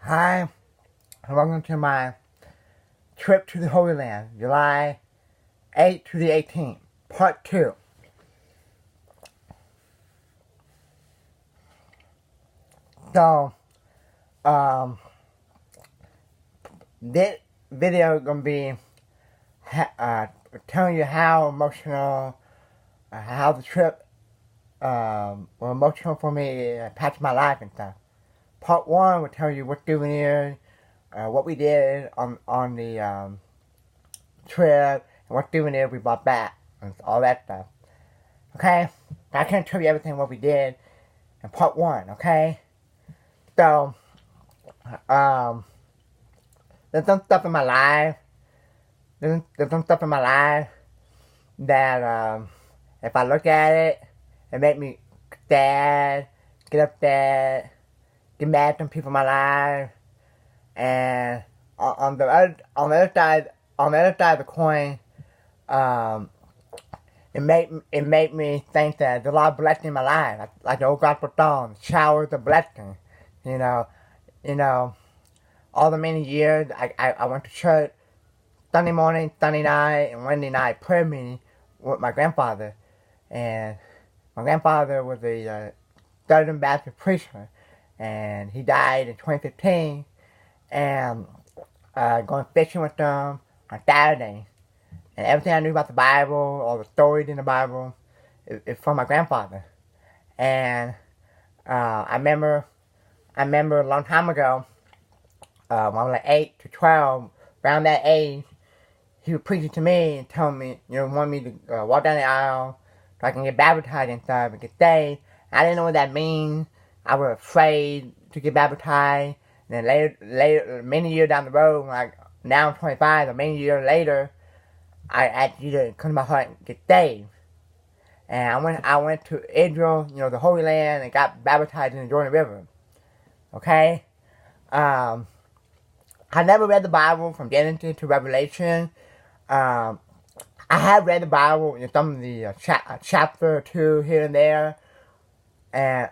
Hi, and welcome to my trip to the Holy Land, July 8th to the 18th, part 2. So, this video is going to be telling you how emotional, how the trip was emotional for me, impacted my life and stuff. Part 1 will tell you what souvenir, what we did on the trip, and what souvenir we brought back, and all that stuff. Okay? I can't tell you everything what we did in part 1, okay? So, there's some stuff in my life, there's some stuff in my life that, if I look at it, it makes me sad, get upset, get mad at some people in my life, and on the other side of the coin, it made me think that there's a lot of blessing in my life, like the old gospel song, showers of blessing. You know, all the many years I went to church Sunday morning, Sunday night, and Wednesday night prayer meeting with my grandfather, and my grandfather was a Southern Baptist preacher, and he died in 2015, and going fishing with them on Saturday. And everything I knew about the Bible, all the stories in the Bible, is from my grandfather. And I remember a long time ago, when I was like 8 to 12, around that age, he was preaching to me and telling me, wanted me to walk down the aisle so I can get baptized and stuff and get saved. I didn't know what that means. I was afraid to get baptized. And then later, many years down the road, like now I'm 25, or many years later, I actually come to my heart and get saved. And I went to Israel, the Holy Land, and got baptized in the Jordan River. Okay? I never read the Bible from Genesis to Revelation. I have read the Bible in some of the chapter or two here and there. And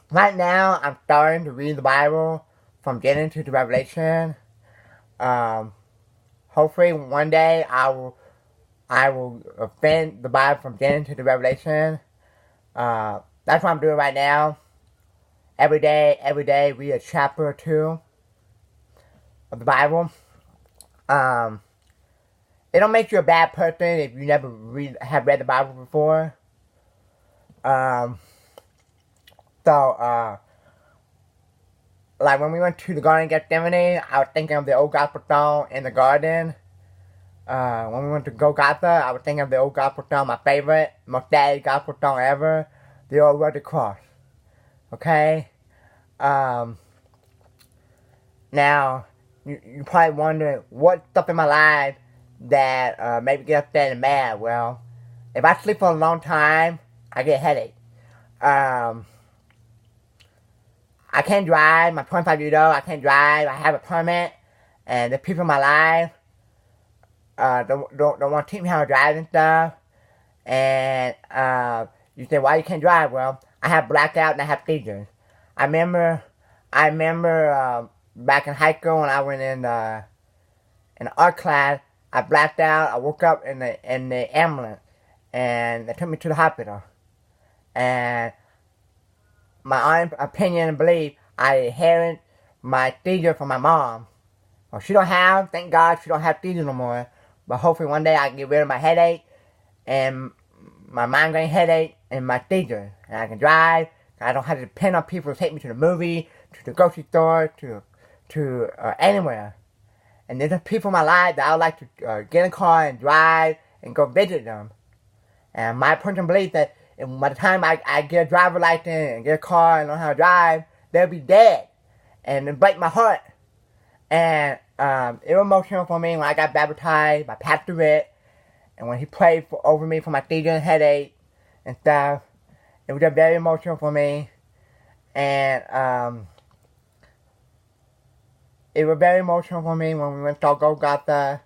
right now, I'm starting to read the Bible from Genesis to Revelation. Hopefully one day I will finish the Bible from Genesis to Revelation. That's what I'm doing right now. Every day read a chapter or two of the Bible. It don't make you a bad person if you never have read the Bible before. Like when we went to the Garden of Gethsemane, I was thinking of the old gospel song in the garden. When we went to Golgotha, I was thinking of the old gospel song, my favorite, most sad gospel song ever, the old rugged cross. Okay? Now, you probably wondering what stuff in my life that made me get upset and mad. Well, if I sleep for a long time, I get a headache. I can't drive. I'm 25 years old. I can't drive. I have a permit, and the people in my life don't want to teach me how to drive and stuff. And you say, why you can't drive? Well, I have blackout and I have seizures. I remember back in high school when I went in art class, I blacked out. I woke up in the ambulance, and they took me to the hospital. And my own opinion and belief, I inherited my seizure from my mom. Well, thank God she don't have seizure no more. But hopefully one day I can get rid of my headache, and my migraine headache, and my seizure. And I can drive. I don't have to depend on people to take me to the movie, to the grocery store, to anywhere. And there's people in my life that I would like to get in a car and drive and go visit them. And my personal belief that by the time I get a driver's license and get a car and learn how to drive, they'll be dead. And it breaks my heart. And it was emotional for me when I got baptized by Pastor Rick. And when he prayed over me for my seizure and headache and stuff. It was just very emotional for me. And it was very emotional for me when we went to Golgotha.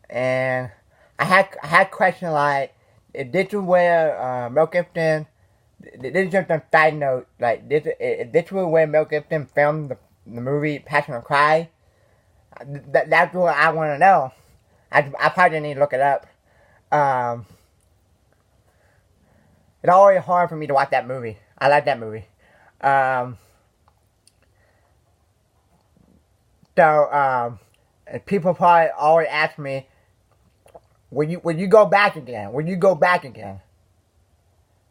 And I had questions like, this is where Mel Gibson, this is just a side note, like this is where Mel Gibson filmed the movie Passion of Cry. That's what I want to know. I probably need to look it up. It's always hard for me to watch that movie. I like that movie. People probably always ask me, will you go back again? Will you go back again?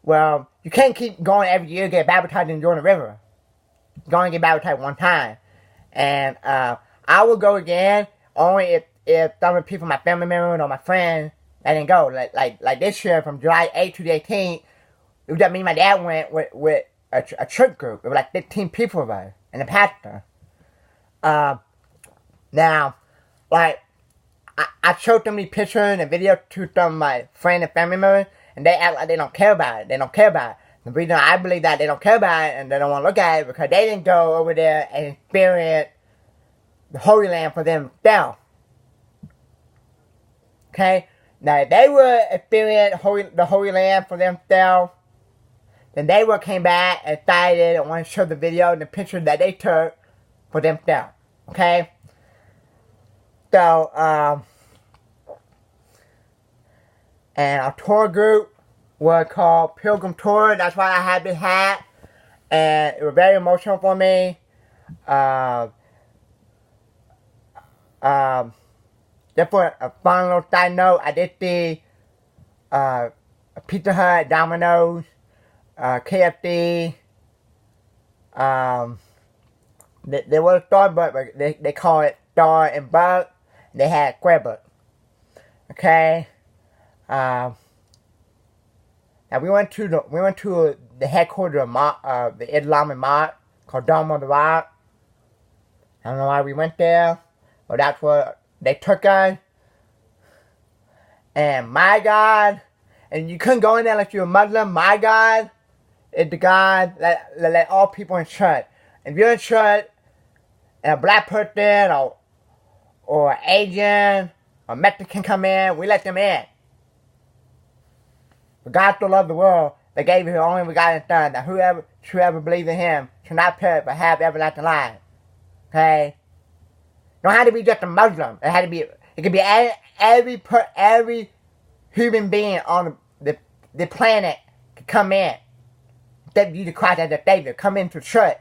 Well, you can't keep going every year to get baptized in Jordan River. You're going to get baptized one time. And I will go again only if some of the people, my family members or my friends, I didn't go. Like this year from July 8th to the 18th, it was just me and my dad went with a church group. It was like 15 people of us and a pastor. Now, like, I showed them these pictures and videos to some of my friends and family members, and they act like they don't care about it. They don't care about it. The reason I believe that they don't care about it and they don't want to look at it because they didn't go over there and experience the Holy Land for themselves. Okay? Now, if they would experience the Holy Land for themselves, then they would came back and excited and want to show the video and the pictures that they took for themselves. Okay? So, and our tour group was called Pilgrim Tour. That's why I had this hat. And it was very emotional for me. Just for a fun little side note, I did see Pizza Hut, Domino's, KFC. There was a Starbucks, but they call it Star and Buck. They had Square Buck. Okay. Now we went to the headquarters of the Islamic mosque called Dome of the Rock. I don't know why we went there, but that's what they took us. And my God, and you couldn't go in there unless you're a Muslim. My God is the God that let all people in church. If you're in church and a black person or Asian or Mexican come in, we let them in. But God so loved the world that gave His only begotten Son, that whoever believes in Him should not perish but have everlasting life. Okay? Don't have to be just a Muslim. It could be every human being on the planet could come in. Accept Jesus Christ as their Savior. Come into church.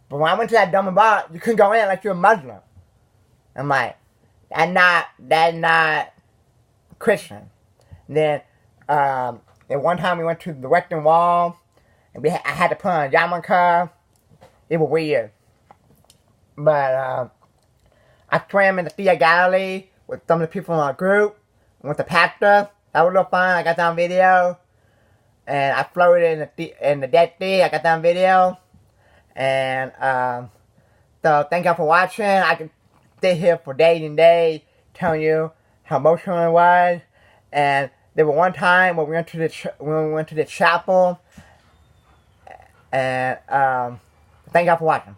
But when I went to that dumb bar, you couldn't go in unless you're a Muslim. I'm like, that's not Christian. And then one time we went to the Western Wall, and I had to put on a yarmulke. It was weird. But I swam in the Sea of Galilee with some of the people in our group, and with the pastor. That was a little fun. I got that on video. And I floated in the Dead Sea. I got that on video. And so thank y'all for watching. I can sit here for days and days telling you how emotional it was. And there was one time when we went to the chapel. And thank y'all for watching.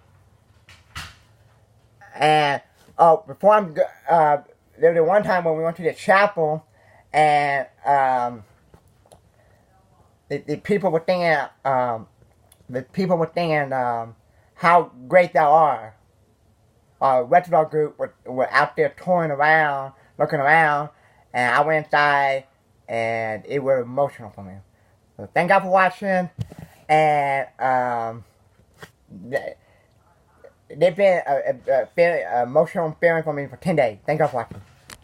And there was one time when we went to the chapel, and the people were thinking, how great thou art. Our retro group were out there touring around, looking around, and I went inside, and it was emotional for me. So thank God for watching, and they've been a very emotional feeling for me for 10 days. Thank God for watching.